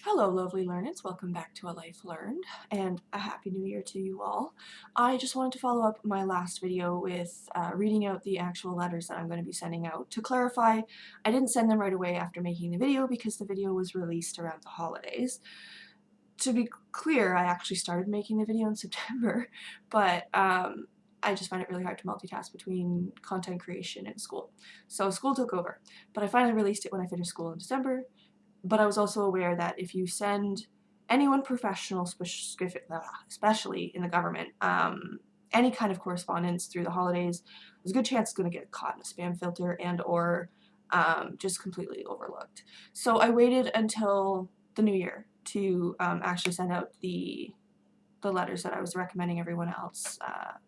Hello, lovely learners. Welcome back to A Life Learned, and a Happy New Year to you all. I just wanted to follow up my last video with reading out the actual letters that I'm going to be sending out. To clarify, I didn't send them right away after making the video because the video was released around the holidays. To be clear, I actually started making the video in September, but I just find it really hard to multitask between content creation and school. So school took over, but I finally released it when I finished school in December. But I was also aware that if you send anyone professional, especially in the government, any kind of correspondence through the holidays, there's a good chance it's going to get caught in a spam filter and/or just completely overlooked. So I waited until the new year to actually send out the letters that I was recommending everyone else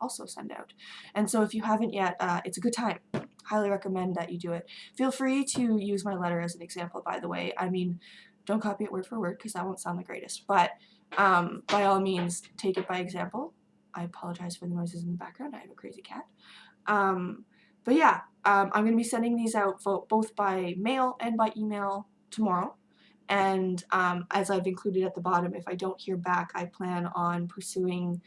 also send out. And so if you haven't yet, it's a good time. Highly recommend that you do it. Feel free to use my letter as an example, by the way. I mean, don't copy it word for word because that won't sound the greatest, but by all means, take it by example. I apologize for the noises in the background. I have a crazy cat. But yeah, I'm going to be sending these out both by mail and by email tomorrow. And as I've included at the bottom, if I don't hear back, I plan on pursuing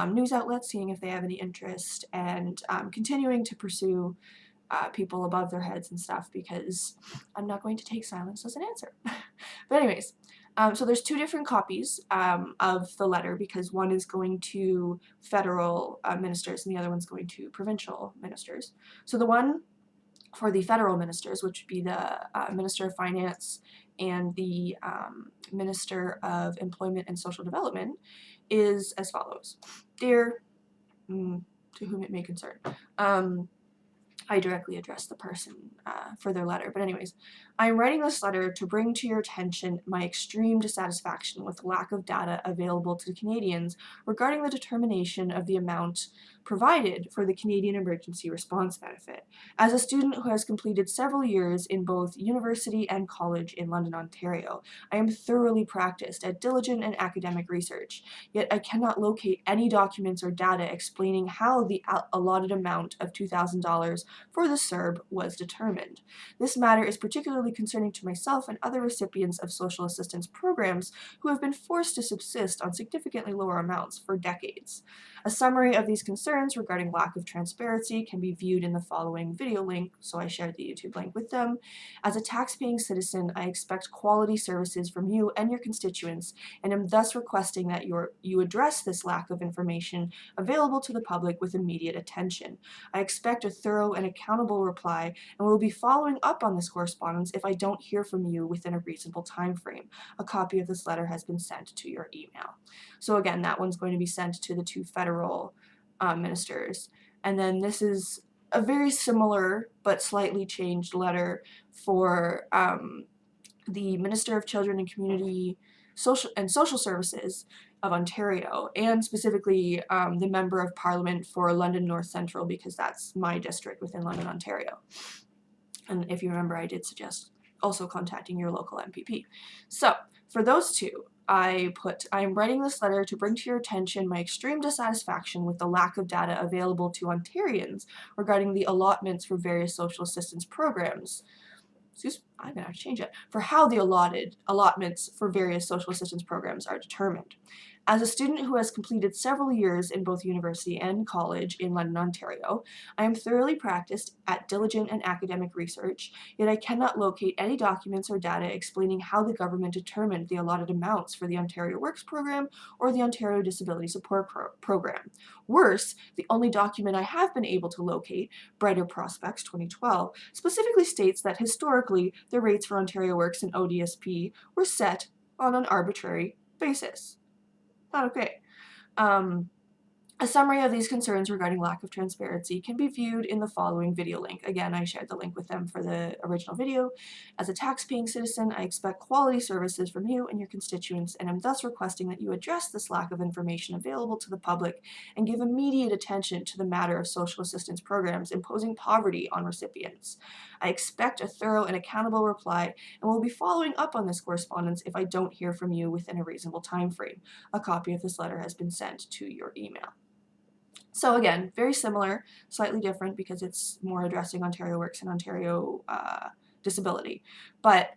news outlets, seeing if they have any interest, and continuing to pursue people above their heads and stuff because I'm not going to take silence as an answer. But anyways, so there's two different copies of the letter because one is going to federal ministers and the other one's going to provincial ministers. So the one for the federal ministers, which would be the Minister of Finance and the Minister of Employment and Social Development, is as follows. Dear, to whom it may concern, I directly address the person for their letter. But anyways, I am writing this letter to bring to your attention my extreme dissatisfaction with the lack of data available to Canadians regarding the determination of the amount provided for the Canadian Emergency Response Benefit. As a student who has completed several years in both university and college in London, Ontario, I am thoroughly practiced at diligent and academic research, yet I cannot locate any documents or data explaining how the allotted amount of $2,000 for the CERB was determined. This matter is particularly concerning to myself and other recipients of social assistance programs who have been forced to subsist on significantly lower amounts for decades. A summary of these concerns regarding lack of transparency can be viewed in the following video link, so I shared the YouTube link with them. As a tax-paying citizen, I expect quality services from you and your constituents, and am thus requesting that you address this lack of information available to the public with immediate attention. I expect a thorough and accountable reply, and will be following up on this correspondence if I don't hear from you within a reasonable time frame. A copy of this letter has been sent to your email. So again, that one's going to be sent to the two federal ministers. And then this is a very similar but slightly changed letter for the Minister of Children and Community Social Services of Ontario, and specifically the Member of Parliament for London North Central, because that's my district within London, Ontario. And if you remember, I did suggest also contacting your local MPP. So for those two, I am writing this letter to bring to your attention my extreme dissatisfaction with the lack of data available to Ontarians regarding the allotments for various social assistance programs. I'm going to have to change it, for how the allotments for various social assistance programs are determined. As a student who has completed several years in both university and college in London, Ontario, I am thoroughly practiced at diligent and academic research, yet I cannot locate any documents or data explaining how the government determined the allotted amounts for the Ontario Works Program or the Ontario Disability Support Program. Worse, the only document I have been able to locate, Brighter Prospects 2012, specifically states that historically the rates for Ontario Works and ODSP were set on an arbitrary basis. Not okay. A summary of these concerns regarding lack of transparency can be viewed in the following video link. Again, I shared the link with them for the original video. As a tax-paying citizen, I expect quality services from you and your constituents, and am thus requesting that you address this lack of information available to the public and give immediate attention to the matter of social assistance programs imposing poverty on recipients. I expect a thorough and accountable reply, and will be following up on this correspondence if I don't hear from you within a reasonable time frame. A copy of this letter has been sent to your email. So again, very similar, slightly different because it's more addressing Ontario Works and Ontario Disability. But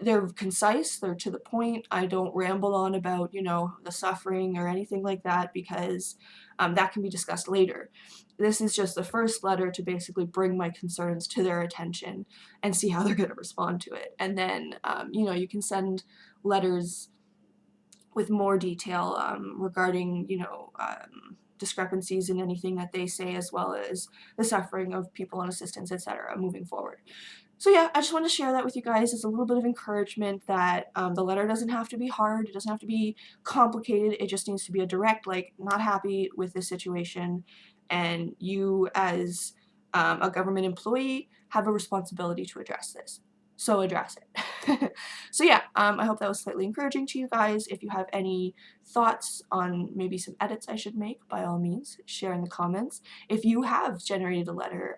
they're concise, they're to the point. I don't ramble on about, you know, the suffering or anything like that, because that can be discussed later. This is just the first letter to basically bring my concerns to their attention and see how they're going to respond to it. And then, you know, you can send letters with more detail regarding, you know, discrepancies in anything that they say, as well as the suffering of people on assistance, etc., moving forward. So yeah, I just wanted to share that with you guys as a little bit of encouragement that the letter doesn't have to be hard, it doesn't have to be complicated, it just needs to be a direct, like, not happy with this situation, and you as a government employee have a responsibility to address this. So address it. So yeah, I hope that was slightly encouraging to you guys. If you have any thoughts on maybe some edits I should make, by all means, share in the comments. If you have generated a letter,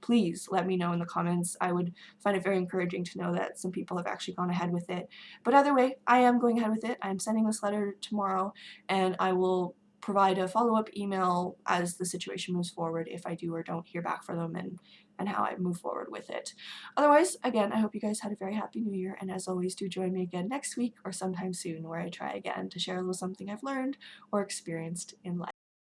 please let me know in the comments. I would find it very encouraging to know that some people have actually gone ahead with it. But either way, I am going ahead with it. I'm sending this letter tomorrow, and I will provide a follow-up email as the situation moves forward if I do or don't hear back from them, and how I move forward with it. Otherwise, again, I hope you guys had a very happy new year, and as always, do join me again next week or sometime soon, where I try again to share a little something I've learned or experienced in life.